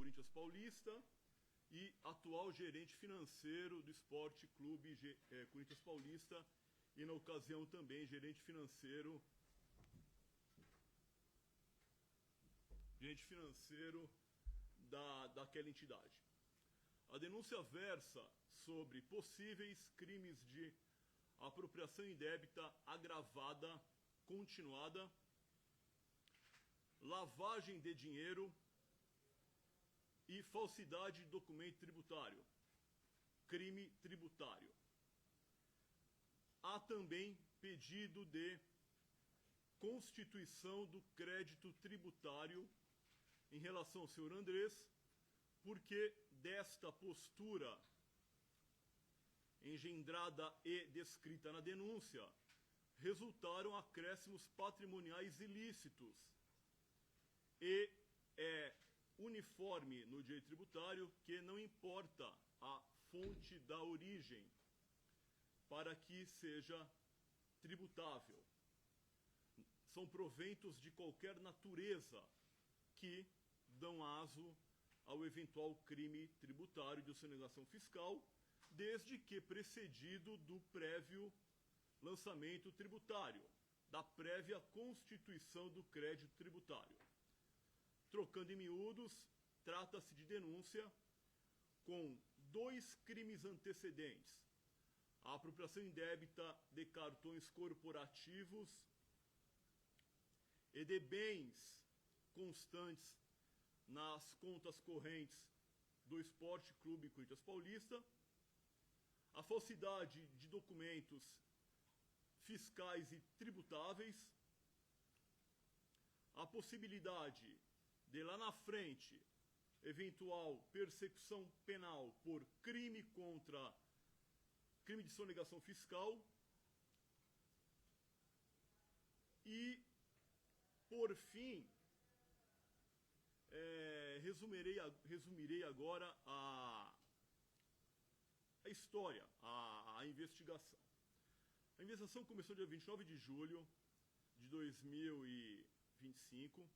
Corinthians Paulista e atual gerente financeiro do Esporte Clube Corinthians Paulista e, na ocasião, também gerente financeiro daquela entidade. A denúncia versa sobre possíveis crimes de apropriação indébita agravada, continuada, lavagem de dinheiro e falsidade de documento tributário, crime tributário. Há também pedido de constituição do crédito tributário em relação ao senhor Andrés, porque desta postura engendrada e descrita na denúncia, resultaram acréscimos patrimoniais ilícitos. E é uniforme no direito tributário que não importa a fonte da origem para que seja tributável. São proventos de qualquer natureza que dão aso ao eventual crime tributário de sonegação fiscal, desde que precedido do prévio lançamento tributário, da prévia constituição do crédito tributário. Trocando em miúdos, trata-se de denúncia com 2 crimes antecedentes: a apropriação indébita de cartões corporativos e de bens constantes nas contas correntes do Esporte Clube Corinthians Paulista, a falsidade de documentos fiscais e tributáveis, a possibilidade de lá na frente eventual persecução penal por crime de sonegação fiscal e, por fim, resumirei agora a história, a investigação. A investigação começou dia 29 de julho de 2025,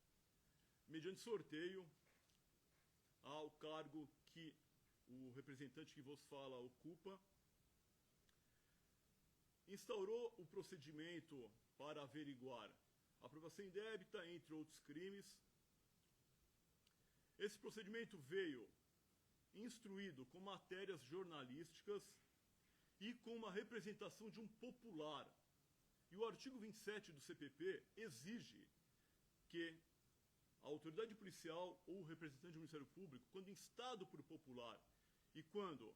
mediante sorteio ao cargo que o representante que vos fala ocupa. Instaurou o procedimento para averiguar a apropriação indébita, entre outros crimes. Esse procedimento veio instruído com matérias jornalísticas e com uma representação de um popular. E o artigo 27 do CPP exige que a autoridade policial ou o representante do Ministério Público, quando instado por popular e quando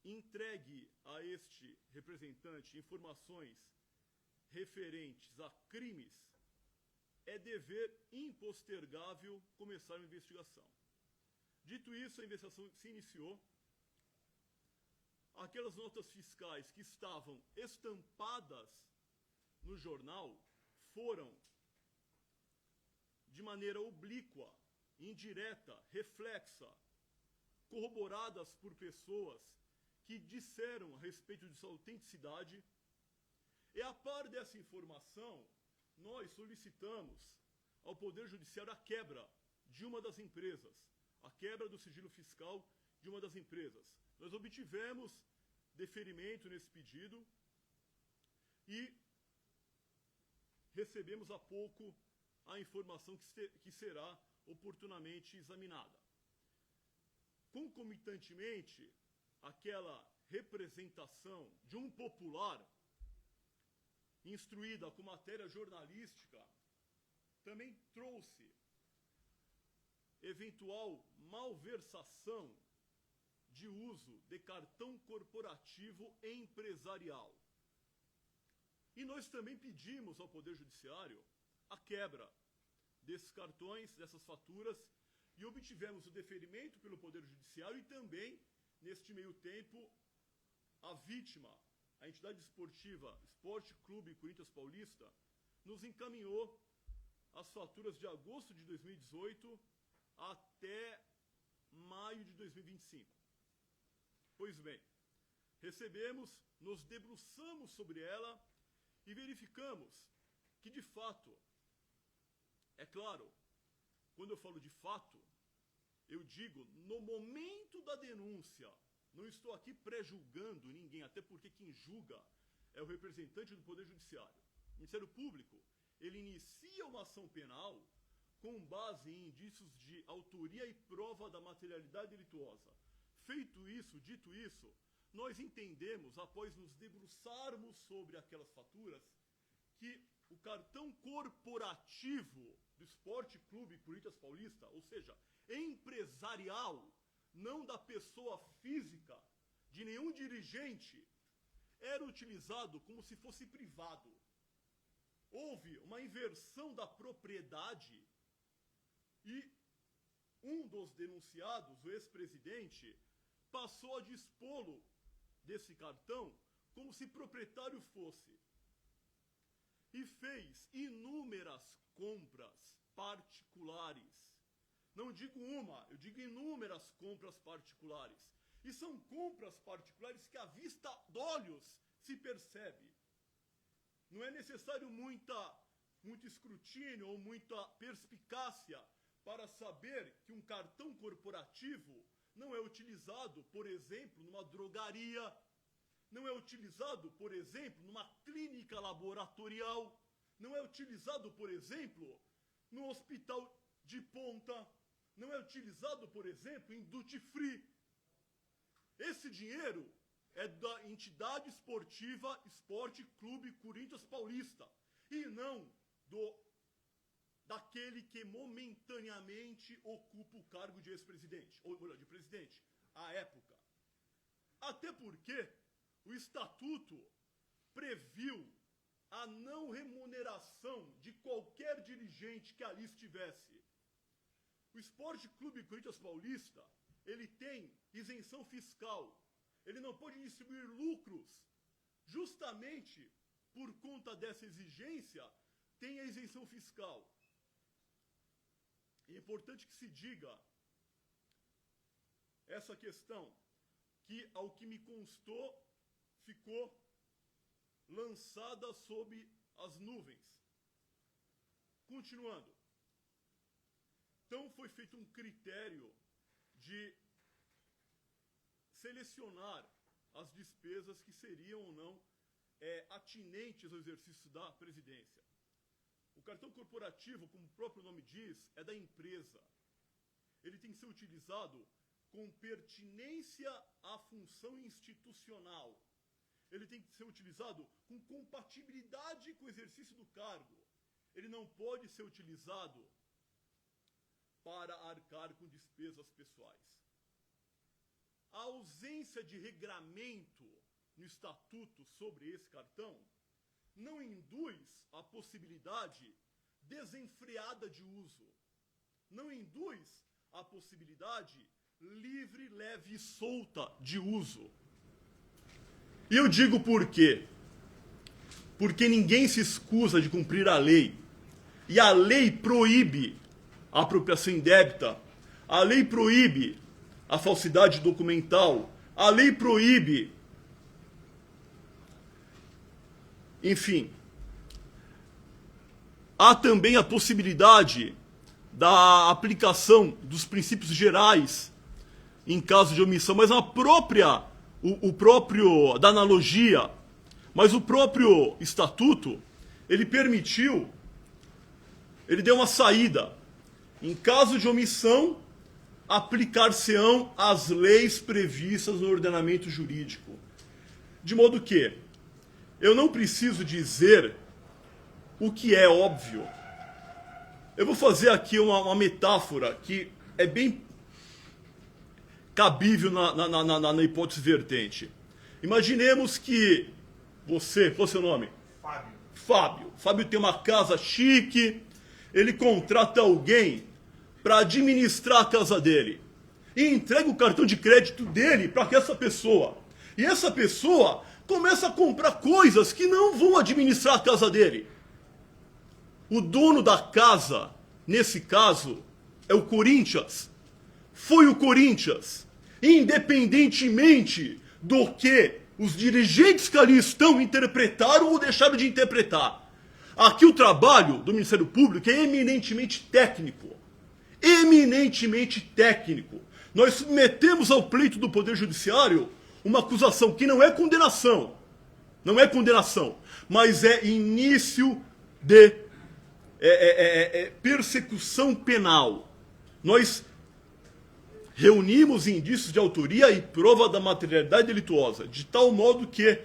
entregue a este representante informações referentes a crimes, é dever impostergável começar uma investigação. Dito isso, a investigação se iniciou. Aquelas notas fiscais que estavam estampadas no jornal foram, de maneira oblíqua, indireta, reflexa, corroboradas por pessoas que disseram a respeito de sua autenticidade. E a par dessa informação, nós solicitamos ao Poder Judiciário a quebra de uma das empresas, a quebra do sigilo fiscal de uma das empresas. Nós obtivemos deferimento nesse pedido e recebemos há pouco a informação que será oportunamente examinada. Concomitantemente, aquela representação de um popular instruída com matéria jornalística também trouxe eventual malversação de uso de cartão corporativo empresarial. E nós também pedimos ao Poder Judiciário a quebra desses cartões, dessas faturas, e obtivemos o deferimento pelo Poder Judiciário e também, neste meio tempo, a vítima, a entidade esportiva Esporte Clube Corinthians Paulista, nos encaminhou as faturas de agosto de 2018 até maio de 2025. Pois bem, recebemos, nos debruçamos sobre ela e verificamos que, de fato, é claro, quando eu falo de fato, eu digo no momento da denúncia. Não estou aqui pré-julgando ninguém, até porque quem julga é o representante do Poder Judiciário. O Ministério Público, ele inicia uma ação penal com base em indícios de autoria e prova da materialidade delituosa. Feito isso, dito isso, nós entendemos, após nos debruçarmos sobre aquelas faturas, que o cartão corporativo do Esporte Clube Corinthians Paulista, ou seja, empresarial, não da pessoa física, de nenhum dirigente, era utilizado como se fosse privado. Houve uma inversão da propriedade e um dos denunciados, o ex-presidente, passou a dispô-lo desse cartão como se proprietário fosse. E fez inúmeras compras particulares. Não digo uma, eu digo inúmeras compras particulares. E são compras particulares que à vista de olhos se percebe. Não é necessário muito escrutínio ou muita perspicácia para saber que um cartão corporativo não é utilizado, por exemplo, numa drogaria, não é utilizado, por exemplo, numa clínica laboratorial, não é utilizado, por exemplo, no hospital de ponta, não é utilizado, por exemplo, em duty free. Esse dinheiro é da entidade esportiva Esporte Clube Corinthians Paulista e não daquele que momentaneamente ocupa o cargo de ex-presidente, ou melhor, de presidente, à época. Até porque o estatuto previu a não remuneração de qualquer dirigente que ali estivesse. O Esporte Clube Corinthians Paulista, ele tem isenção fiscal. Ele não pode distribuir lucros. Justamente por conta dessa exigência, tem a isenção fiscal. É importante que se diga essa questão, que, ao que me constou, ficou lançada sob as nuvens. Continuando. Então, foi feito um critério de selecionar as despesas que seriam ou não atinentes ao exercício da presidência. O cartão corporativo, como o próprio nome diz, é da empresa. Ele tem que ser utilizado com pertinência à função institucional. Ele tem que ser utilizado com compatibilidade com o exercício do cargo. Ele não pode ser utilizado para arcar com despesas pessoais. A ausência de regramento no estatuto sobre esse cartão não induz a possibilidade desenfreada de uso. Não induz a possibilidade livre, leve e solta de uso. E eu digo por quê? Porque ninguém se escusa de cumprir a lei. E a lei proíbe a apropriação indébita. A lei proíbe a falsidade documental. A lei proíbe, enfim, há também a possibilidade da aplicação dos princípios gerais em caso de omissão, mas da analogia, mas o próprio estatuto, ele permitiu, ele deu uma saída. Em caso de omissão, aplicar-se-ão as leis previstas no ordenamento jurídico. De modo que eu não preciso dizer o que é óbvio. Eu vou fazer aqui uma metáfora que é bem cabível na hipótese vertente. Imaginemos que você, qual é o seu nome? Fábio. Fábio tem uma casa chique, ele contrata alguém para administrar a casa dele e entrega o cartão de crédito dele para essa pessoa. E essa pessoa começa a comprar coisas que não vão administrar a casa dele. O dono da casa, nesse caso, é o Corinthians. Foi o Corinthians, independentemente do que os dirigentes que ali estão interpretaram ou deixaram de interpretar. Aqui o trabalho do Ministério Público é eminentemente técnico. eminentemente técnico. Nós submetemos ao pleito do Poder Judiciário uma acusação que não é condenação, mas é início de persecução penal. Nós reunimos indícios de autoria e prova da materialidade delituosa, de tal modo que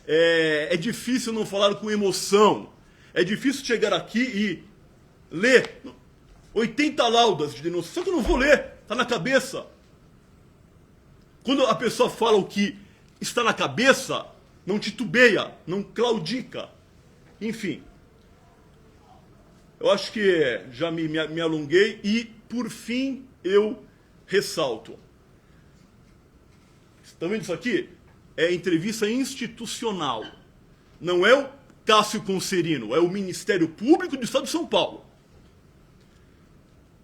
é difícil não falar com emoção, é difícil chegar aqui e ler 80 laudas de denúncia, só que eu não vou ler, está na cabeça. Quando a pessoa fala o que está na cabeça, não titubeia, não claudica. Enfim, eu acho que já me alonguei e, por fim, eu ressalto. Estão vendo isso aqui? É entrevista institucional. Não é o Cássio Conserino, é o Ministério Público do Estado de São Paulo.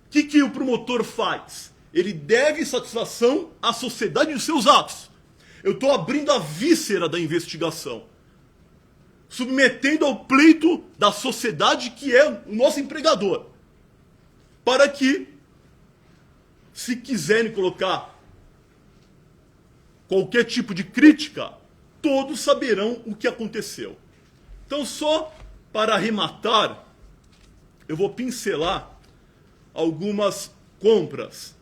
O que o promotor faz? Ele deve satisfação à sociedade dos seus atos. Eu estou abrindo a víscera da investigação, submetendo ao pleito da sociedade, que é o nosso empregador, para que, se quiserem colocar qualquer tipo de crítica, todos saberão o que aconteceu. Então, só para arrematar, eu vou pincelar algumas compras.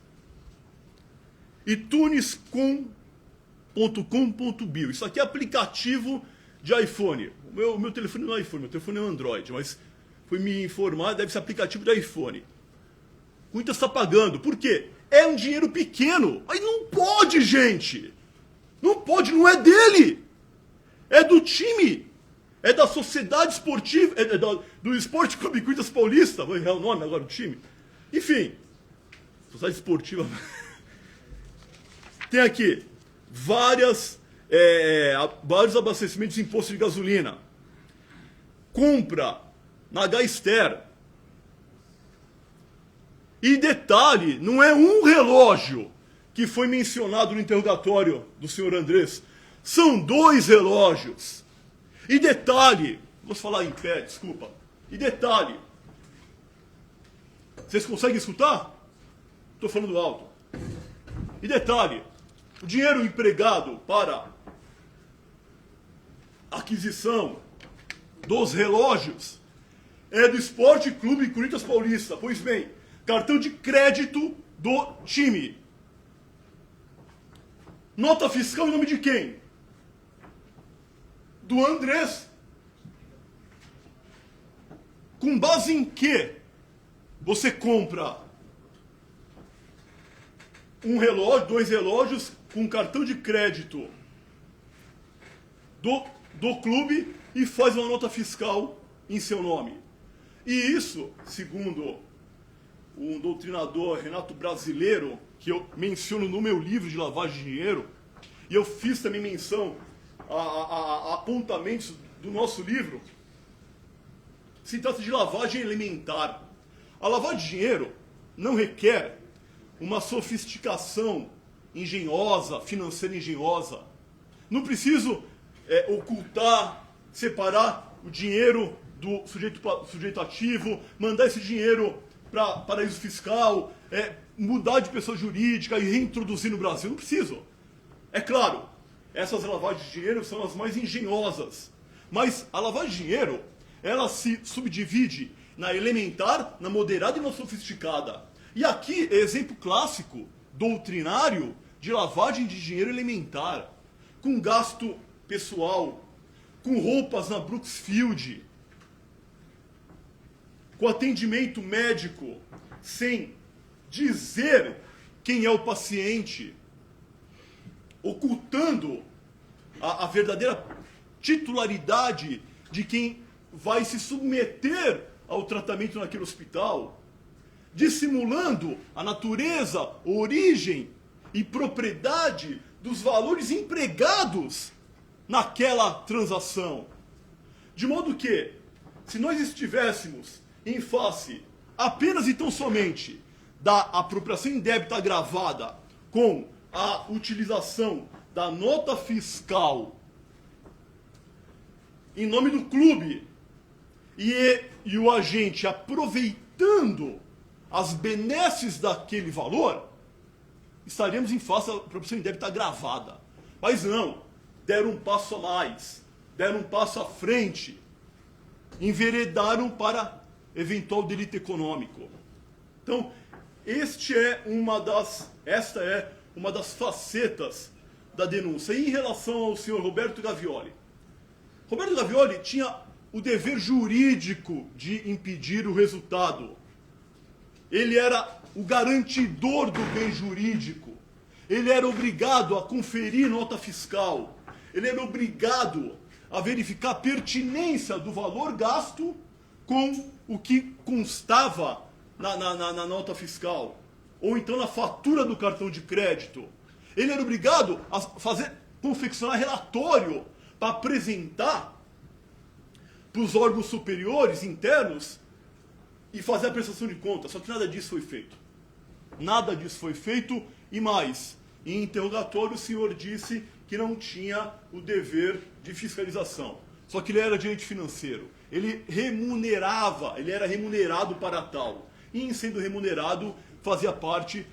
itunes.com.br. Isso aqui é aplicativo de iPhone. O meu telefone não é iPhone, meu telefone é Android, mas fui me informar, deve ser aplicativo de iPhone. Muita está pagando. Por quê? É um dinheiro pequeno. Aí não pode, gente. Não pode, não é dele. É do time. É da Sociedade Esportiva, do Esporte Clube Corinthians Paulista. Vou errar o nome agora do time. Enfim, Sociedade Esportiva. Tem aqui vários abastecimentos de imposto de gasolina. Compra na Gaster. E detalhe, não é um relógio que foi mencionado no interrogatório do senhor Andrés. São 2 relógios. E detalhe, vou falar em pé, desculpa. E detalhe, vocês conseguem escutar? Estou falando alto. E detalhe, o dinheiro empregado para aquisição dos relógios é do Esporte Clube Corinthians Paulista. Pois bem, cartão de crédito do time. Nota fiscal em nome de quem? Do Andrés. Com base em que você compra um relógio, 2 relógios com cartão de crédito do clube e faz uma nota fiscal em seu nome? E isso, segundo um doutrinador, Renato Brasileiro, que eu menciono no meu livro de lavagem de dinheiro, e eu fiz também menção a apontamentos do nosso livro, se trata de lavagem elementar. A lavagem de dinheiro não requer uma sofisticação engenhosa, financeira engenhosa. Não preciso ocultar, separar o dinheiro do sujeito ativo, mandar esse dinheiro para paraíso fiscal, mudar de pessoa jurídica e reintroduzir no Brasil. Não preciso. É claro, essas lavagens de dinheiro são as mais engenhosas. Mas a lavagem de dinheiro, ela se subdivide na elementar, na moderada e na sofisticada. E aqui é exemplo clássico, doutrinário, de lavagem de dinheiro elementar, com gasto pessoal, com roupas na Brooksfield, com atendimento médico, sem dizer quem é o paciente, ocultando a verdadeira titularidade de quem vai se submeter ao tratamento naquele hospital, dissimulando a natureza, origem e propriedade dos valores empregados naquela transação. De modo que, se nós estivéssemos em face apenas e tão somente da apropriação indébita agravada com a utilização da nota fiscal em nome do clube e o agente aproveitando as benesses daquele valor, estaríamos em face da proibição indébita agravada. Mas não, deram um passo a mais, deram um passo à frente, enveredaram para eventual delito econômico. Então, esta é uma das facetas da denúncia. E em relação ao senhor Roberto Gavioli, Roberto Gavioli tinha o dever jurídico de impedir o resultado. Ele era o garantidor do bem jurídico. Ele era obrigado a conferir nota fiscal. Ele era obrigado a verificar a pertinência do valor gasto com o que constava na nota fiscal, ou então na fatura do cartão de crédito. Ele era obrigado a confeccionar relatório para apresentar para os órgãos superiores internos e fazer a prestação de contas. Só que nada disso foi feito. Nada disso foi feito e mais, em interrogatório o senhor disse que não tinha o dever de fiscalização. Só que ele era gerente financeiro. Ele era remunerado para tal. E em sendo remunerado, fazia parte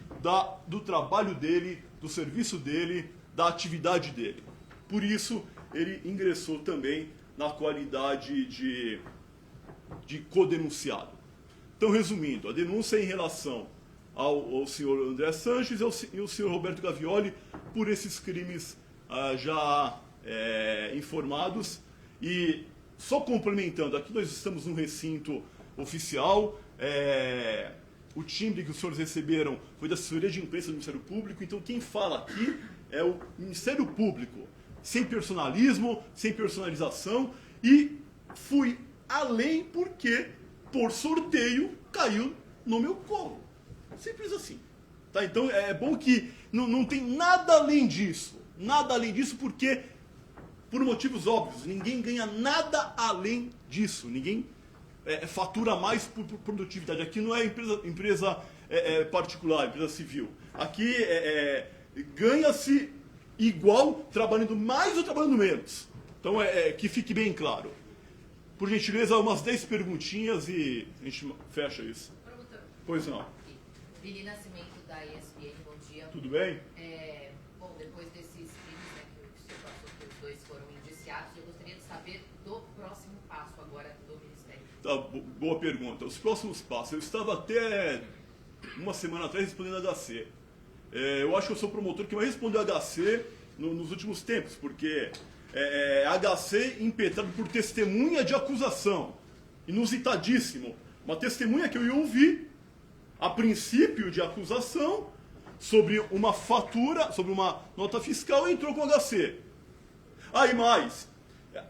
do trabalho dele, do serviço dele, da atividade dele. Por isso, ele ingressou também na qualidade de codenunciado. Então, resumindo, a denúncia é em relação ao senhor André Sanches e ao senhor Roberto Gavioli por esses crimes já informados. E só complementando, aqui nós estamos num recinto oficial, o timbre que os senhores receberam foi da assessoria de imprensa do Ministério Público, então quem fala aqui é o Ministério Público, sem personalismo, sem personalização, e fui além porque, por sorteio, caiu no meu colo. Simples assim. Tá? Então é bom que não tem nada além disso, porque, por motivos óbvios, ninguém ganha nada além disso, ninguém fatura mais por produtividade. Aqui não é empresa particular, empresa civil. Aqui ganha-se igual trabalhando mais ou trabalhando menos. Então, que fique bem claro. Por gentileza, umas 10 perguntinhas e a gente fecha isso. Promotor. Pois não. Vini Nascimento, da ESPN, bom dia. Tudo bem? Bom, depois desses crimes, né, que o senhor passou, que os dois foram indiciados, eu gostaria de saber do próximo passo agora do Ministério. Tá, boa pergunta. Os próximos passos. Eu estava até uma semana atrás respondendo HC. Eu acho que eu sou o promotor que mais respondeu HC nos últimos tempos, porque HC impetrado por testemunha de acusação. Inusitadíssimo. Uma testemunha que eu ia ouvir a princípio de acusação sobre uma fatura, sobre uma nota fiscal, e entrou com HC. Aí mais,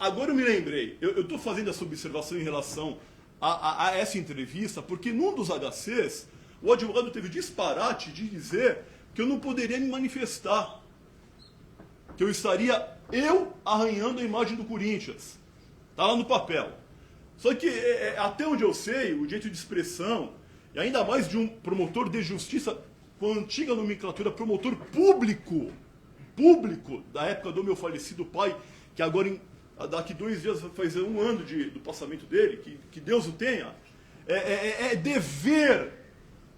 agora eu me lembrei, eu estou fazendo essa observação em relação a essa entrevista, porque num dos HCs, o advogado teve o disparate de dizer que eu não poderia me manifestar, que eu estaria arranhando a imagem do Corinthians. Está lá no papel. Só que, até onde eu sei, o direito de expressão, e ainda mais de um promotor de justiça, com a antiga nomenclatura promotor público, da época do meu falecido pai, que agora, daqui 2 dias, vai fazer 1 ano do passamento dele, que Deus o tenha, é dever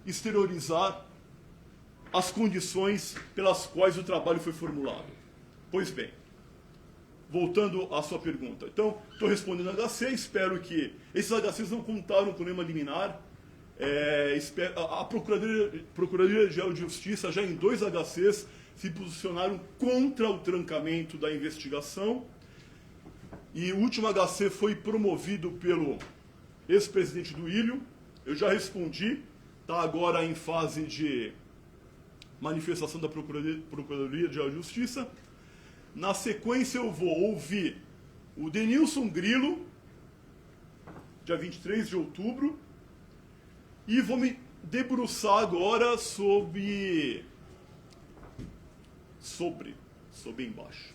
exteriorizar as condições pelas quais o trabalho foi formulado. Pois bem, voltando à sua pergunta. Então, estou respondendo HC, espero que esses HCs não contaram com nenhuma liminar. A Procuradoria-Geral de Justiça, já em 2 HCs, se posicionaram contra o trancamento da investigação. E o último HC foi promovido pelo ex-presidente do Ilho. Eu já respondi, está agora em fase de manifestação da Procuradoria-Geral de Justiça. Na sequência eu vou ouvir o Denilson Grilo, dia 23 de outubro, e vou me debruçar agora sobre embaixo.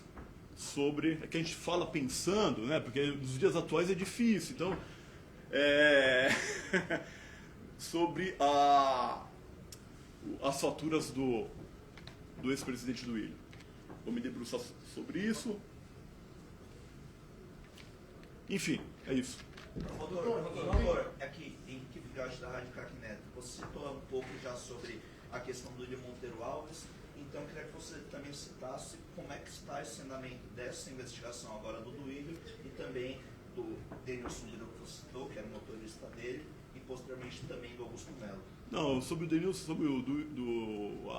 É que a gente fala pensando, né? Porque nos dias atuais é difícil, então sobre as faturas do ex-presidente do Ilho. Vou me debruçar sobre isso. Enfim, é isso. Doutor, aqui, em que Filhote da Rádio Craque Neto. Você citou um pouco já sobre a questão do William Monteiro Alves, então eu queria que você também citasse como é que está esse andamento dessa investigação agora do Duílio e também do Denilson Grilo que você citou, que era o motorista dele, e posteriormente também do Augusto Melo. Não, sobre o Denilson, sobre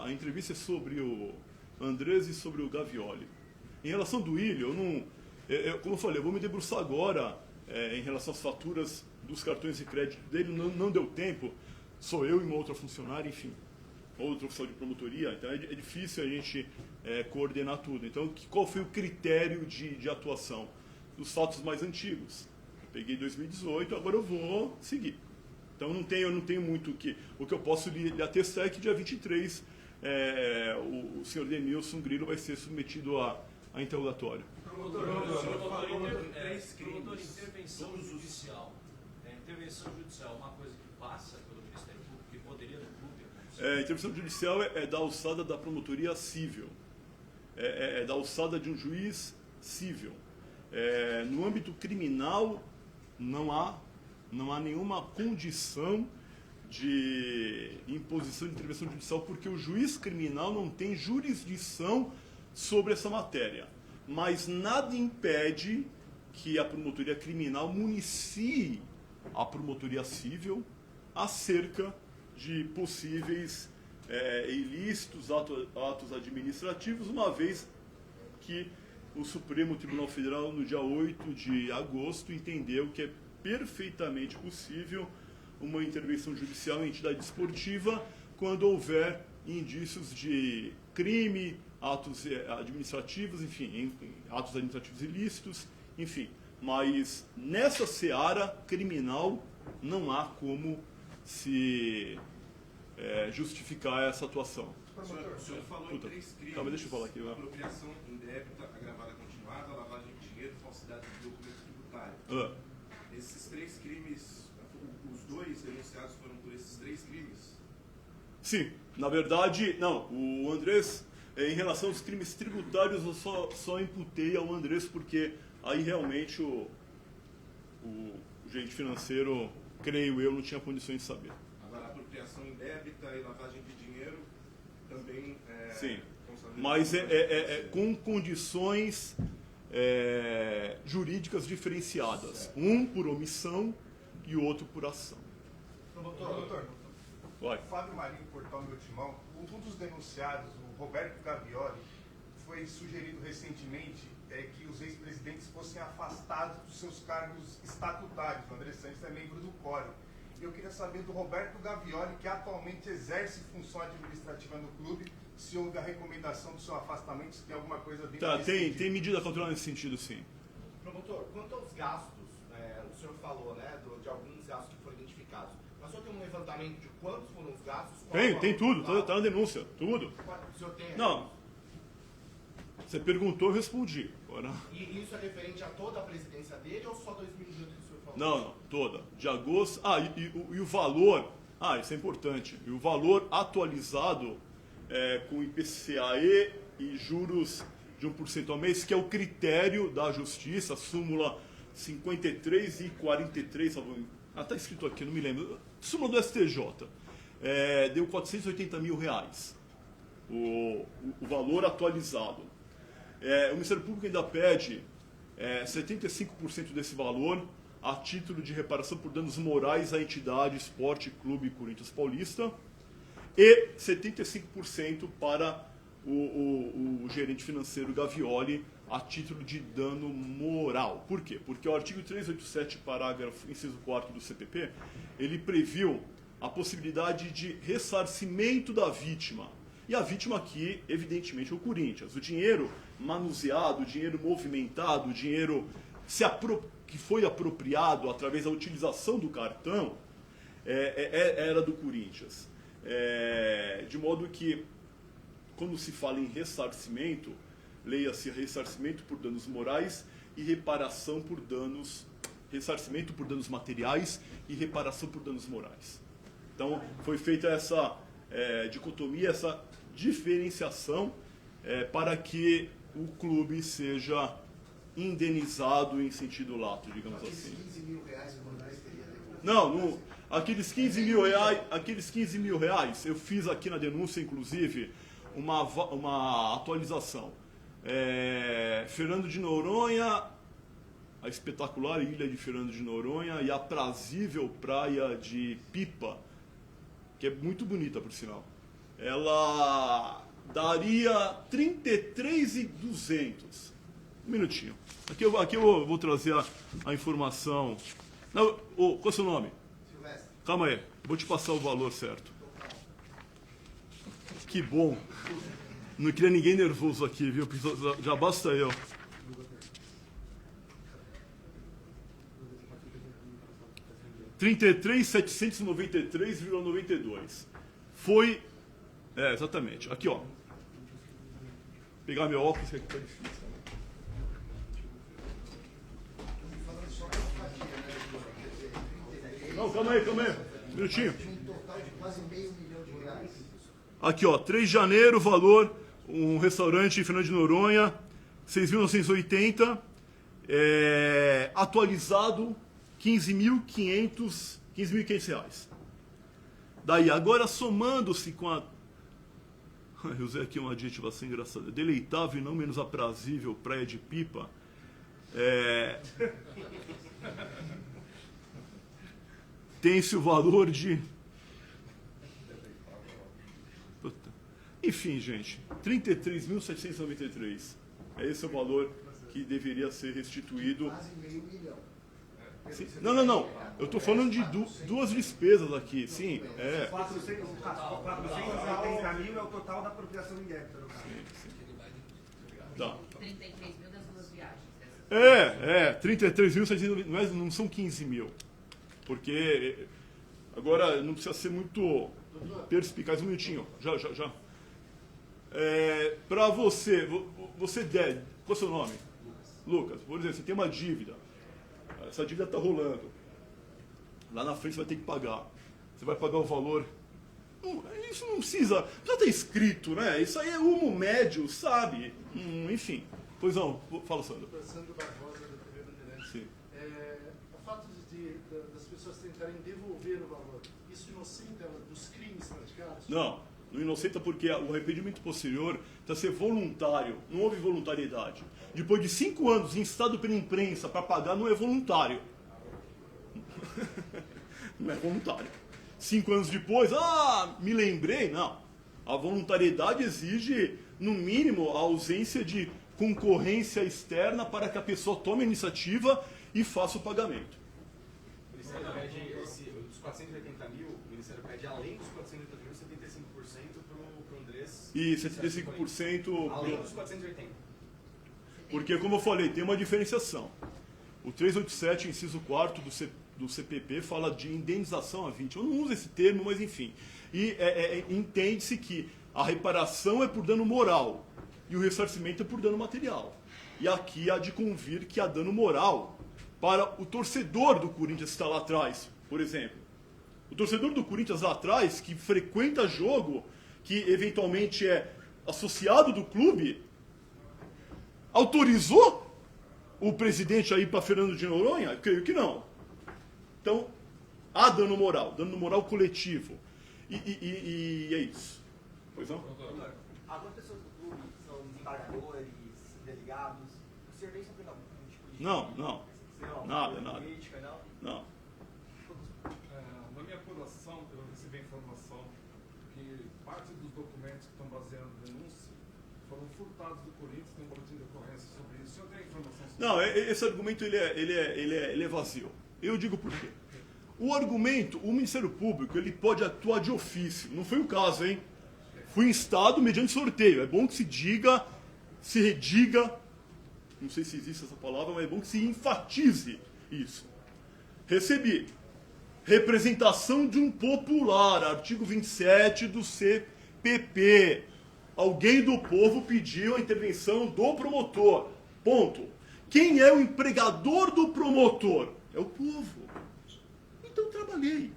a entrevista é sobre o Andrés e sobre o Gavioli. Em relação ao Duílio, como eu falei, eu vou me debruçar agora em relação às faturas dos cartões de crédito dele, não deu tempo, sou eu e uma outra funcionária, enfim, outra oficial de promotoria, então é difícil a gente coordenar tudo. Então, qual foi o critério de atuação? Dos fatos mais antigos. Eu peguei 2018, agora eu vou seguir. Então, eu não tenho muito o que eu posso lhe atestar é que dia 23 o senhor Denilson Grilo vai ser submetido a interrogatório. Promotor, intervenção judicial. Intervenção judicial é uma coisa que passa pelo Ministério Público, que poderia no clube acontecer? Intervenção judicial é da alçada da promotoria civil. É da alçada de um juiz civil. No âmbito criminal, não há nenhuma condição de imposição de intervenção judicial, porque o juiz criminal não tem jurisdição sobre essa matéria. Mas nada impede que a promotoria criminal municie a promotoria civil acerca de possíveis ilícitos, atos administrativos, uma vez que o Supremo Tribunal Federal, no dia 8 de agosto, entendeu que é perfeitamente possível uma intervenção judicial em entidade esportiva quando houver indícios de crime, atos administrativos, enfim, atos administrativos ilícitos, enfim. Mas nessa seara criminal não há como se justificar essa atuação. O senhor falou em 3 crimes: calma, deixa eu falar aqui, apropriação indébita, agravada continuada, lavagem de dinheiro, falsidade de documento tributário. Esses 3 crimes, os 2 denunciados foram por esses 3 crimes? Sim, na verdade, não. O Andrés, em relação aos crimes tributários, eu só imputei ao Andrés porque aí realmente o gerente financeiro, creio eu, não tinha condições de saber. Agora, apropriação indébita e lavagem de dinheiro também sim, mas com condições jurídicas diferenciadas. Certo. Um por omissão e o outro por ação. Promotor, Fábio Marinho, Portal Meu Timão, um dos denunciados, o Roberto Gavioli, foi sugerido recentemente que os ex-presidentes fossem afastados dos seus cargos estatutários. O André Santos é membro do Quórum. Eu queria saber do Roberto Gavioli, que atualmente exerce função administrativa no clube, se houve a recomendação do seu afastamento, se tem alguma coisa dentro desse tem medida cautelar nesse sentido, sim. Promotor, quanto aos gastos, o senhor falou, de alguns gastos que foram identificados. Mas o senhor tem um levantamento de quantos foram os gastos? Tem tudo, está na denúncia, tudo. O senhor tem? Não. Você perguntou, eu respondi. Agora... E isso é referente a toda a presidência dele ou só 2018 que o senhor falou? Não, toda. De agosto... E o valor... isso é importante. E o valor atualizado com IPCAE e juros de 1% ao mês, que é o critério da Justiça, súmula 53 e 43... está escrito aqui, não me lembro. Súmula do STJ. Deu R$480 mil. O valor atualizado. O Ministério Público ainda pede 75% desse valor a título de reparação por danos morais à entidade Esporte Clube Corinthians Paulista e 75% para o gerente financeiro Gavioli a título de dano moral. Por quê? Porque o artigo 387, parágrafo, inciso 4º do CPP, ele previu a possibilidade de ressarcimento da vítima. E a vítima aqui, evidentemente, é o Corinthians. O dinheiro manuseado, o dinheiro movimentado, o dinheiro que foi apropriado através da utilização do cartão, era do Corinthians. De modo que, quando se fala em ressarcimento, leia-se ressarcimento por danos morais e reparação por danos... Ressarcimento por danos materiais e reparação por danos morais. Então, foi feita essa dicotomia, essa diferenciação para que o clube seja indenizado em sentido lato, digamos assim. 15 mil reais por mês teria devolvido? Não, Aqueles 15 mil reais, eu fiz aqui na denúncia, inclusive, uma atualização. Fernando de Noronha, a espetacular ilha de Fernando de Noronha e a aprazível praia de Pipa, que é muito bonita, por sinal. Ela daria 33.200. Um minutinho. Aqui eu vou trazer a informação. Não, qual é o seu nome? Silvestre. Calma aí, vou te passar o valor certo. Que bom. Não queria ninguém nervoso aqui, viu? Já basta eu. R$ 33.793,92. Foi... exatamente. Aqui, ó. Vou pegar meu óculos, que aqui tá difícil. Não, calma aí. Um minutinho. Um total de quase R$500 mil. Aqui, ó. 3 de janeiro, valor... Um restaurante em Fernando de Noronha, 6.980. Atualizado... R$15.500 reais. Daí, agora somando-se com a... Eu usei aqui uma adjetivação engraçada. Deleitável e não menos aprazível praia de Pipa. Tem-se o valor de... Puta. Enfim, gente. 33.793. Esse é o valor que deveria ser restituído. Quase R$500 mil. Sim. Não. Eu estou falando de duas despesas aqui. Sim, 480 mil é o total da apropriação indébita, no caso. Sim. Tá. 33 mil das duas viagens. 33.700, não são 15 mil. Porque agora não precisa ser muito perspicaz. Um minutinho, já. Para você deve. Qual é o seu nome? Lucas. Por exemplo, você tem uma dívida. Essa dívida está rolando. Lá na frente você vai ter que pagar. Você vai pagar o valor. Isso não precisa. Já está escrito, né? Isso aí é humo médio, sabe? Enfim. Pois não, fala, Sandro. Sandro Barbosa, da TV Bandeirantes. Sim. O fato das pessoas tentarem devolver o valor, isso inocenta dos crimes praticados? Não inocenta porque o arrependimento posterior está ser voluntário, não houve voluntariedade. Depois de 5 anos instado pela imprensa para pagar, não é voluntário. Não é voluntário. 5 anos depois, me lembrei, não. A voluntariedade exige, no mínimo, a ausência de concorrência externa para que a pessoa tome a iniciativa e faça o pagamento. O Ministério pede, dos 480 mil, o Ministério pede, além dos 480 mil, 75% para o Andrés. E 75%... Além dos 480. Porque, como eu falei, tem uma diferenciação. O 387, inciso 4º do CPP, fala de indenização à vítima. Eu não uso esse termo, mas enfim. E entende-se que a reparação é por dano moral e o ressarcimento é por dano material. E aqui há de convir que há dano moral para o torcedor do Corinthians que está lá atrás, por exemplo. O torcedor do Corinthians lá atrás, que frequenta jogo, que eventualmente é associado do clube, autorizou o presidente a ir para Fernando de Noronha? Eu creio que não. Então, há dano moral coletivo. E é isso. Pois não? Algumas pessoas do clube são desembargadores, delegados. O senhor vem sofrendo algum tipo de... Não. Nada. Política, não? Não. Na minha apuração, eu recebi a informação que parte dos documentos que estão baseando a denúncia foram furtados do Corinthians, tem um boletim de ocorrência sobre isso. O senhor tem informação sobre Não, esse argumento ele é vazio. Eu digo por quê. O argumento, o Ministério Público, ele pode atuar de ofício. Não foi o caso, hein? Fui instado mediante sorteio. É bom que se diga, se rediga, não sei se existe essa palavra, mas é bom que se enfatize isso. Recebi representação de um popular, artigo 27 do CPP. Alguém do povo pediu a intervenção do promotor. Ponto. Quem é o empregador do promotor? É o povo. Então trabalhei.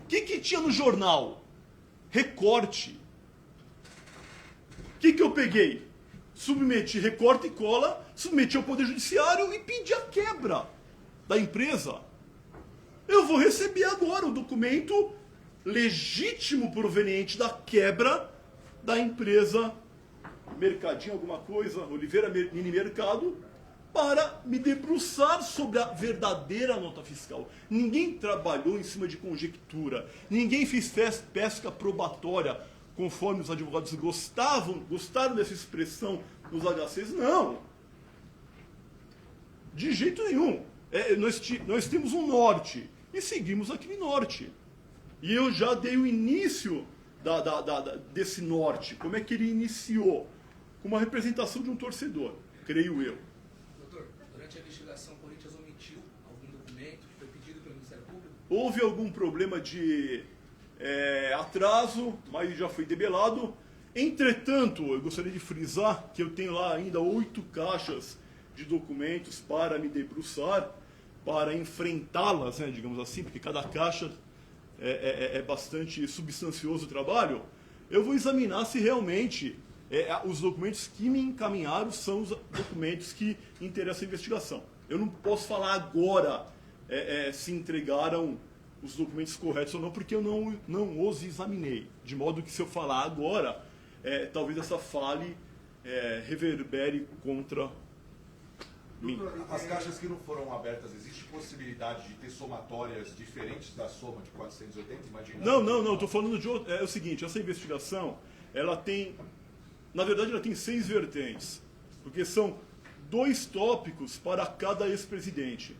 O que tinha no jornal? Recorte. O que eu peguei? Submeti recorte e cola, submeti ao Poder Judiciário e pedi a quebra da empresa. eu vou receber agora o documento legítimo proveniente da quebra da empresa Mercadinho, alguma coisa, Oliveira Mini Mercado, para me debruçar sobre a verdadeira nota fiscal. Ninguém trabalhou em cima de conjectura, ninguém fez pesca probatória, conforme os advogados gostaram dessa expressão nos HCs, não. De jeito nenhum. Nós temos um norte e seguimos aquele norte. E eu já dei o início desse norte. Como é que ele iniciou? Com uma representação de um torcedor, creio eu. Doutor, durante a investigação, o Corinthians omitiu algum documento que foi pedido pelo Ministério Público? Houve algum problema de atraso, mas já foi debelado. Entretanto, eu gostaria de frisar que eu tenho lá ainda 8 caixas de documentos para me debruçar, para enfrentá-las, né, digamos assim, porque cada caixa é bastante substancioso o trabalho. Eu vou examinar se realmente os documentos que me encaminharam são os documentos que interessam a investigação. Eu não posso falar agora se entregaram os documentos corretos ou não, porque eu não os examinei. De modo que se eu falar agora, talvez essa fale reverbere contra mim. As caixas que não foram abertas, existe possibilidade de ter somatórias diferentes da soma de 480? Não, estou falando de outro. É o seguinte, essa investigação, ela tem... Na verdade, ela tem 6 vertentes, porque são 2 tópicos para cada ex-presidente.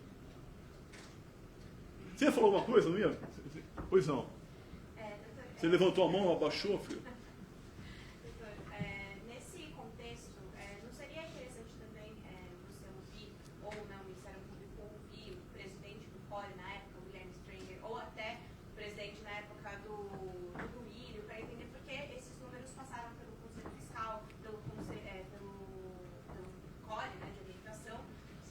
Você ia falar alguma coisa, não ia? Pois não. Você levantou a mão, abaixou, filho? Doutor, nesse contexto, não seria interessante também você ouvir, ou não, o Ministério Público ouvir o presidente do CORE na época, o Guilherme Stranger, ou até o presidente na época do Duílio, para entender por que esses números passaram pelo Conselho Fiscal, pelo CORE, né, de orientação,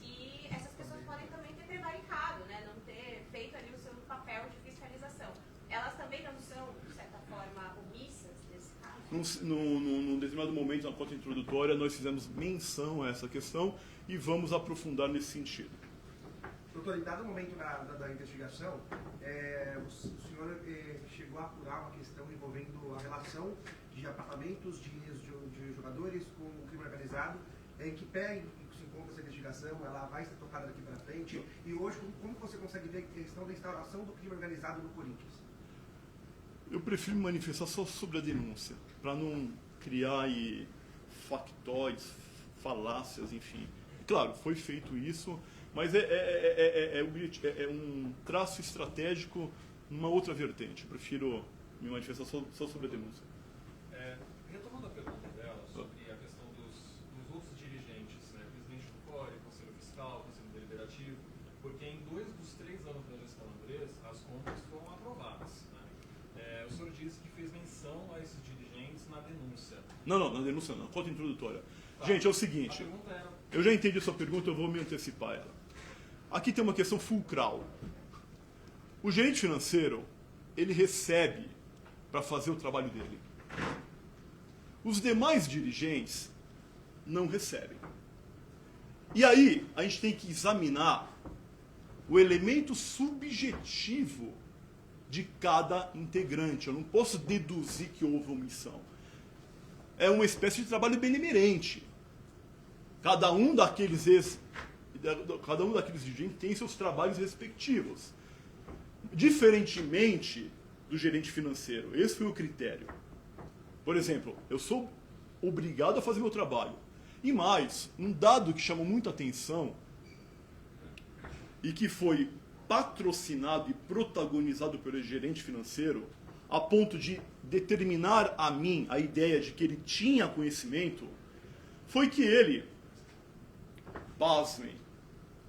e essas pessoas podem também ter prevaricado, né, não ter feito ali o seu papel de fiscalização. Elas também não são, de certa forma, omissas nesse caso? Num determinado momento, na conta introdutória, nós fizemos menção a essa questão e vamos aprofundar nesse sentido. Doutor, em dado momento da investigação, o senhor chegou a apurar uma questão envolvendo a relação de apartamentos de jogadores com o crime organizado. Em que pé se encontra essa investigação? Ela vai ser tocada daqui para frente? E hoje, como você consegue ver a questão da instauração do crime organizado no Corinthians? Eu prefiro me manifestar só sobre a denúncia, para não criar factóides, falácias, enfim. Claro, foi feito isso, mas é um traço estratégico numa outra vertente. Eu prefiro me manifestar só sobre a denúncia. Retomando a pergunta dela sobre a questão dos outros dirigentes, né, presidente do CORE, Conselho Fiscal, Conselho Deliberativo, porque em 2 dos 3 anos da gestão Andrés, as contas foram aprovadas. Né? O senhor disse que fez menção a esses dirigentes na denúncia. Não, na denúncia não, conta introdutória. Tá. Gente, é o seguinte, eu já entendi a sua pergunta, eu vou me antecipar a ela. Aqui tem uma questão fulcral. O gerente financeiro, ele recebe para fazer o trabalho dele. Os demais dirigentes não recebem. E aí, a gente tem que examinar o elemento subjetivo de cada integrante. Eu não posso deduzir que houve omissão. É uma espécie de trabalho benemerente. Cada um daqueles dirigentes tem seus trabalhos respectivos. Diferentemente do gerente financeiro. Esse foi o critério. Por exemplo, eu sou obrigado a fazer meu trabalho. E mais, um dado que chamou muita atenção e que foi patrocinado e protagonizado pelo gerente financeiro, a ponto de determinar a mim a ideia de que ele tinha conhecimento, foi que ele, pasmem,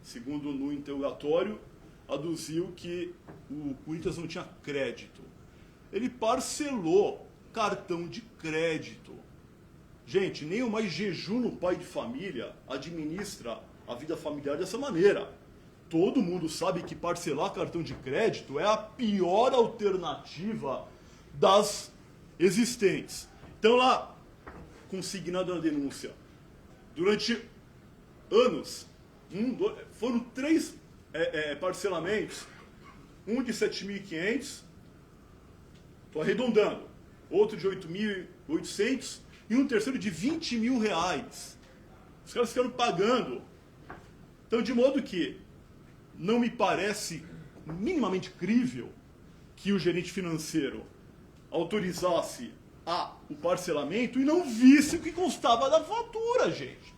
segundo no interrogatório, aduziu que o Corinthians não tinha crédito. Ele parcelou cartão de crédito. Gente, nem o mais jejuno pai de família administra a vida familiar dessa maneira. Todo mundo sabe que parcelar cartão de crédito é a pior alternativa das existentes. Então lá, consignado na denúncia, durante anos, foram 3 parcelamentos um de 7.500, estou arredondando, outro de 8.800 e um terceiro de 20 mil reais. Os caras ficaram pagando. Então, de modo que não me parece minimamente crível que o gerente financeiro autorizasse o parcelamento e não visse o que constava da fatura, gente.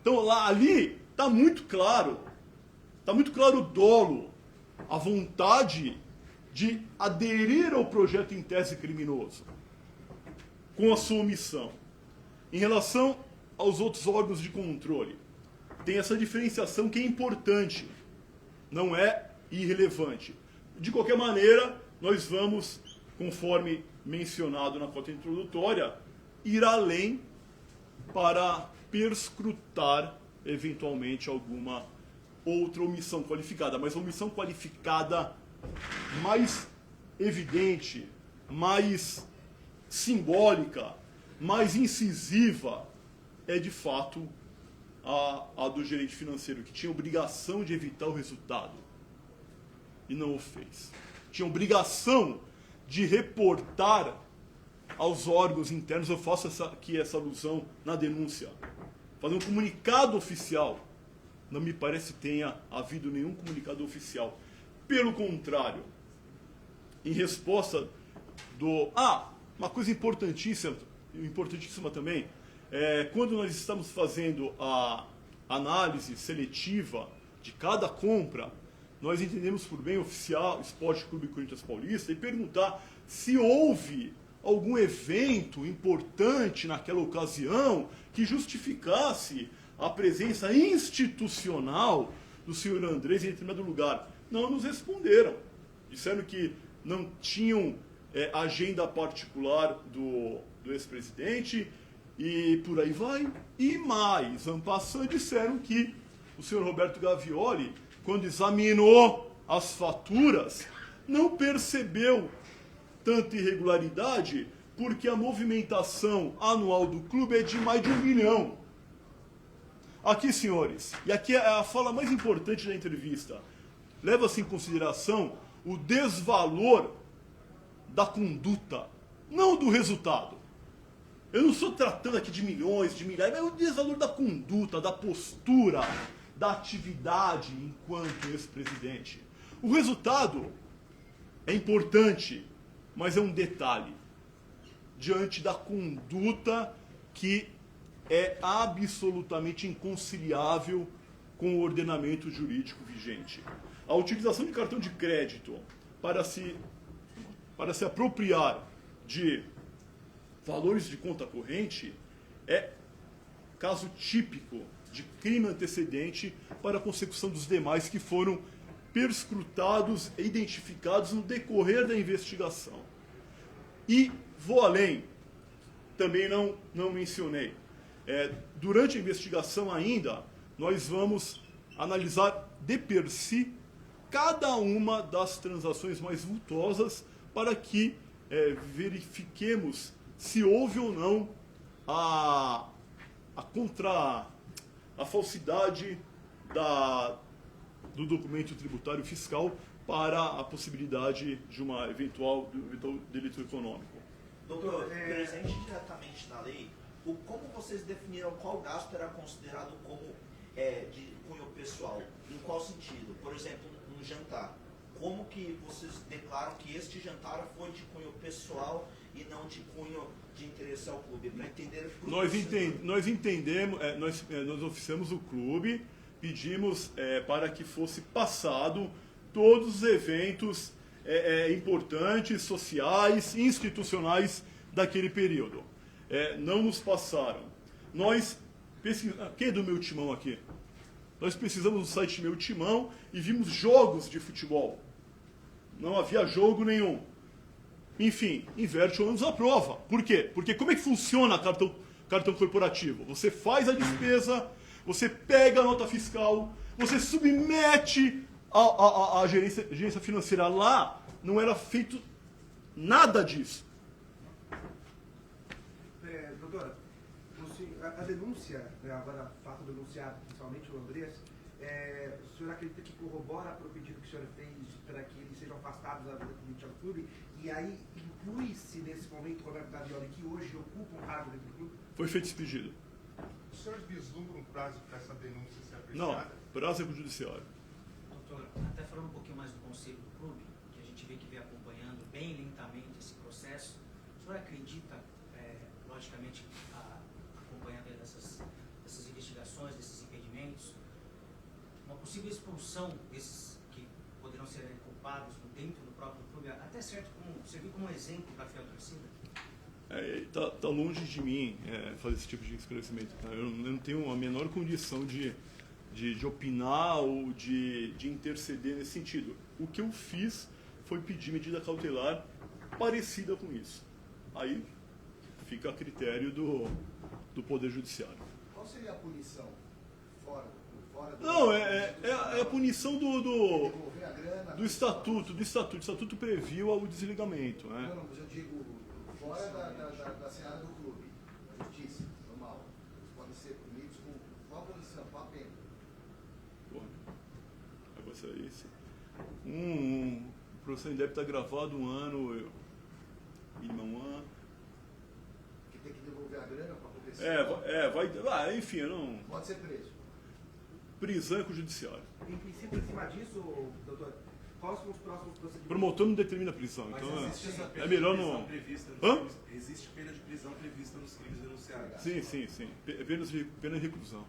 Então, ali está muito claro o dolo, a vontade de aderir ao projeto em tese criminoso, com a sua omissão. Em relação aos outros órgãos de controle, tem essa diferenciação que é importante, não é irrelevante. De qualquer maneira, nós vamos, conforme mencionado na cota introdutória, ir além para perscrutar, eventualmente, alguma outra omissão qualificada, mas a omissão qualificada mais evidente, mais simbólica, mais incisiva, é de fato a do gerente financeiro, que tinha obrigação de evitar o resultado e não o fez. Tinha obrigação de reportar aos órgãos internos, eu faço aqui essa alusão na denúncia, fazer um comunicado oficial. Não me parece que tenha havido nenhum comunicado oficial. Pelo contrário, em resposta uma coisa importantíssima também, quando nós estamos fazendo a análise seletiva de cada compra, nós entendemos por bem oficial Esporte Clube Corinthians Paulista e perguntar se houve algum evento importante naquela ocasião que justificasse a presença institucional do senhor Andrés em determinado lugar. Não nos responderam. Disseram que não tinham agenda particular do ex-presidente e por aí vai. E mais, en passant, disseram que o senhor Roberto Gavioli, quando examinou as faturas, não percebeu tanta irregularidade porque a movimentação anual do clube é de mais de 1 milhão. Aqui, senhores, e aqui é a fala mais importante da entrevista, leva-se em consideração o desvalor da conduta, não do resultado. Eu não estou tratando aqui de milhões, de milhares, mas o desvalor da conduta, da postura, da atividade enquanto ex-presidente. O resultado é importante, mas é um detalhe diante da conduta que é absolutamente inconciliável com o ordenamento jurídico vigente. A utilização de cartão de crédito para se apropriar de valores de conta corrente é caso típico de crime antecedente para a consecução dos demais que foram perscrutados e identificados no decorrer da investigação. E vou além, também não mencionei. Durante a investigação ainda, nós vamos analisar de per si cada uma das transações mais vultosas para que verifiquemos se houve ou não a falsidade do documento tributário fiscal para a possibilidade de um eventual delito econômico. Doutor, presente diretamente na lei, como vocês definiram qual gasto era considerado como de cunho pessoal? Em qual sentido? Por exemplo, um jantar. Como que vocês declaram que este jantar foi de cunho pessoal e não de cunho de interesse ao clube? Para entender... Nós entendemos, nós oficiamos o clube, pedimos para que fosse passado todos os eventos importantes, sociais, institucionais daquele período. Não nos passaram. Nós pesquisamos... Quem é do Meu Timão aqui? Nós pesquisamos no site Meu Timão e vimos jogos de futebol. Não havia jogo nenhum. Enfim, inverte o ônus à prova. Por quê? Porque como é que funciona cartão corporativo? Você faz a despesa, você pega a nota fiscal, você submete a gerência financeira lá. Não era feito nada disso. Doutora, a denúncia, agora fato denunciado, principalmente o Andrés, o senhor acredita que corrobora para o pedido que o senhor fez para que eles sejam afastados da vida política do clube? E aí inclui-se nesse momento o Roberto Gavioli, que hoje ocupa um cargo dentro do clube? Foi feito esse pedido. O senhor vislumbra um prazo para essa denúncia ser apreciada? Não, prazo é com o judiciário. Doutor, até falando um pouquinho mais do conselho do clube, que a gente vê que vem acompanhando bem lentamente esse processo, o senhor acredita, logicamente, acompanhando dessas investigações, desses impedimentos, uma possível expulsão desses que poderão ser culpados dentro do próprio clube, até certo servir como exemplo para a fiel torcida? Tá longe de mim fazer esse tipo de esclarecimento. Tá? Eu não tenho a menor condição de opinar ou de interceder nesse sentido. O que eu fiz foi pedir medida cautelar parecida com isso. Aí fica a critério do Poder Judiciário. Qual seria a punição? Fora do... Não, é a punição do estatuto. O estatuto previu o desligamento. Né? Não, mas eu digo fora da seara do clube, da justiça, normal. Eles podem ser punidos com qual punição, qual a pena? Vai ser isso. O processo em débito está gravado um ano, mínimo um ano. Que tem que devolver a grana para acontecer? Enfim, eu não... Pode ser preso. Prisão é com o judiciário. Em princípio, em cima disso, doutor, quais são os próximos procedimentos? O promotor não determina a prisão, mas então existe melhor não... Existe pena de prisão prevista nos crimes denunciados. Sim. Pena de reclusão.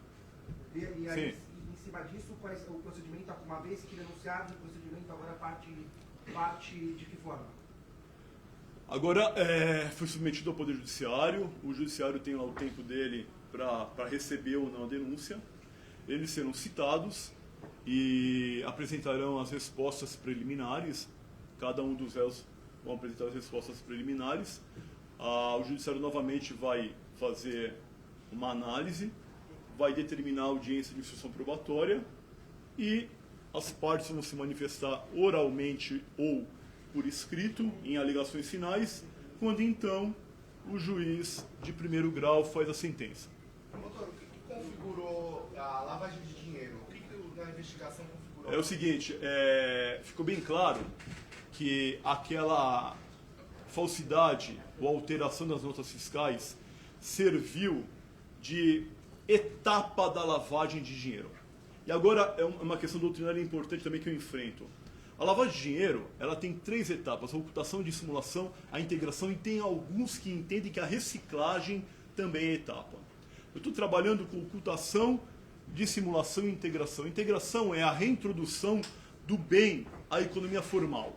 E aí, em cima disso, qual é o procedimento, uma vez que denunciado, o procedimento agora parte de que forma? Agora, foi submetido ao Poder Judiciário, o Judiciário tem lá o tempo dele para receber ou não a denúncia, eles serão citados e apresentarão as respostas preliminares, cada um dos réus vão apresentar as respostas preliminares, o Judiciário novamente vai fazer uma análise, vai determinar a audiência de instrução probatória e as partes vão se manifestar oralmente ou por escrito, em alegações finais, quando então o juiz de primeiro grau faz a sentença. Doutor, o que configurou a lavagem de dinheiro? O que na investigação configurou? É o seguinte, ficou bem claro que aquela falsidade ou alteração das notas fiscais serviu de etapa da lavagem de dinheiro. E agora é uma questão doutrinária importante também que eu enfrento. A lavagem de dinheiro, ela tem 3 etapas, a ocultação, a dissimulação, a integração, e tem alguns que entendem que a reciclagem também é etapa. Eu estou trabalhando com ocultação, dissimulação e integração. Integração é a reintrodução do bem à economia formal.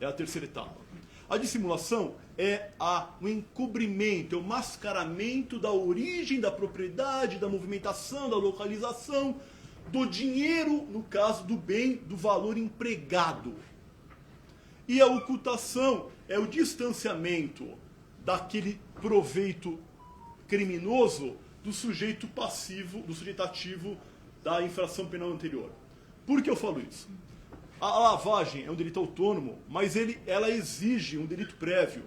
É a terceira etapa. A dissimulação é o encobrimento, é o mascaramento da origem, da propriedade, da movimentação, da localização, do dinheiro, no caso do bem, do valor empregado. E a ocultação é o distanciamento daquele proveito criminoso do sujeito passivo, do sujeito ativo da infração penal anterior. Por que eu falo isso? A lavagem é um delito autônomo, mas ela exige um delito prévio.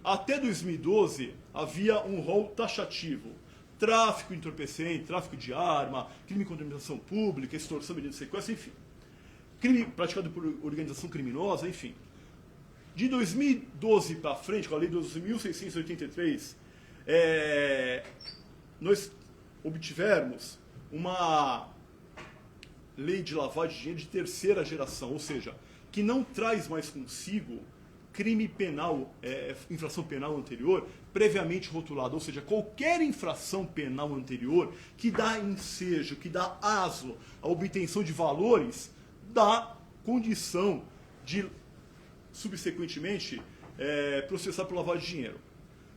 Até 2012 havia um rol taxativo. Tráfico entorpecente, tráfico de arma, crime contra a administração pública, extorsão mediante sequestro, enfim. Crime praticado por organização criminosa, enfim. De 2012 para frente, com a lei 12.683, nós obtivemos uma lei de lavagem de dinheiro de terceira geração, ou seja, que não traz mais consigo crime penal, infração penal anterior, previamente rotulado, ou seja, qualquer infração penal anterior que dá ensejo, que dá aso à obtenção de valores, dá condição de, subsequentemente, processar por lavagem de dinheiro.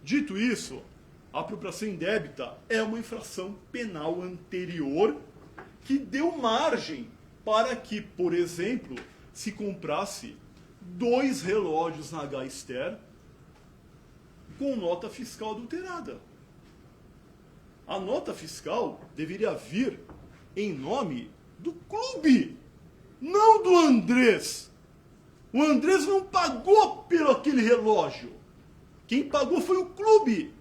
Dito isso, a apropriação indébita é uma infração penal anterior que deu margem para que, por exemplo, se comprasse 2 relógios na H-Ster com nota fiscal adulterada. A nota fiscal deveria vir em nome do clube, não do Andrés. O Andrés não pagou pelo aquele relógio. Quem pagou foi o clube.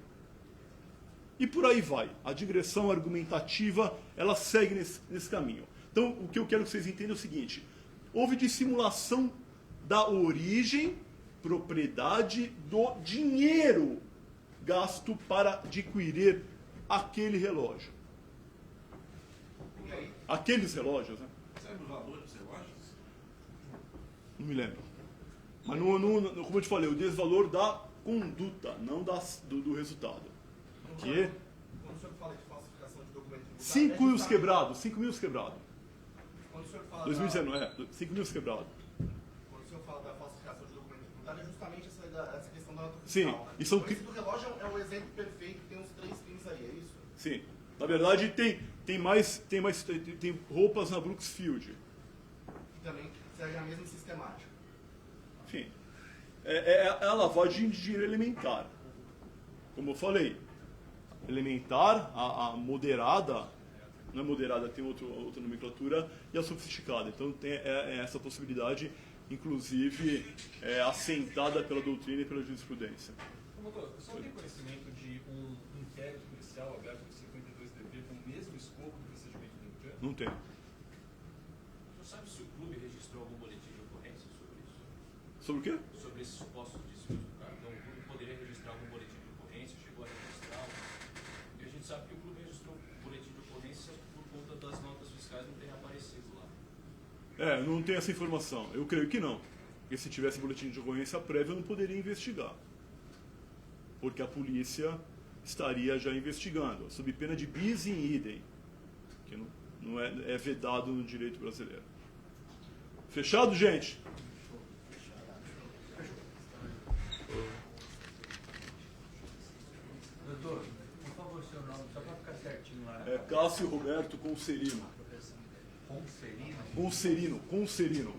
E por aí vai. A digressão argumentativa, ela segue nesse caminho. Então, o que eu quero que vocês entendam é o seguinte: houve dissimulação da origem, propriedade do dinheiro gasto para adquirir aquele relógio. Aqueles relógios, né? Sabe o valor dos relógios? Não me lembro. Mas, como eu te falei, o desvalor da conduta, não do resultado. Que? Quando o senhor fala de falsificação de documento tributário... 5 mil quebrados, 5 mil quebrados. Quando o senhor fala 2019, 5 mil quebrados. Quando o senhor fala da falsificação de documento tributário, é justamente essa questão da nota Sim, fiscal, né? e são Esse do relógio é o exemplo perfeito, tem uns 3 crimes aí, é isso? Sim. Na verdade, tem roupas na Brooksfield. Que também segue a mesma sistemática. Enfim, é a lavagem de dinheiro elementar. Como eu falei, elementar, a moderada, não é moderada, tem outra nomenclatura, e a sofisticada. Então tem essa possibilidade, inclusive, assentada pela doutrina e pela jurisprudência. Doutor, o senhor tem conhecimento de um inquérito policial aberto no 52DP com o mesmo escopo do procedimento do inquérito? Não tem. O senhor sabe se o clube registrou algum boletim de ocorrência sobre isso? Sobre o quê? Sobre esses supostos desvios do cartão. O clube poderia registrar algum boletim de ocorrência, chegou a registrar? E a gente sabe que o clube registrou um boletim de ocorrência por conta das notas fiscais não terem aparecido lá. Não tem essa informação. Eu creio que não. Porque se tivesse boletim de ocorrência prévia, eu não poderia investigar. Porque a polícia estaria já investigando, sob pena de bis in idem, que não é vedado no direito brasileiro. Fechado, gente? Doutor, por favor, seu nome, só para ficar certinho lá. Cássio Roberto Conserino. Conserino? Conserino.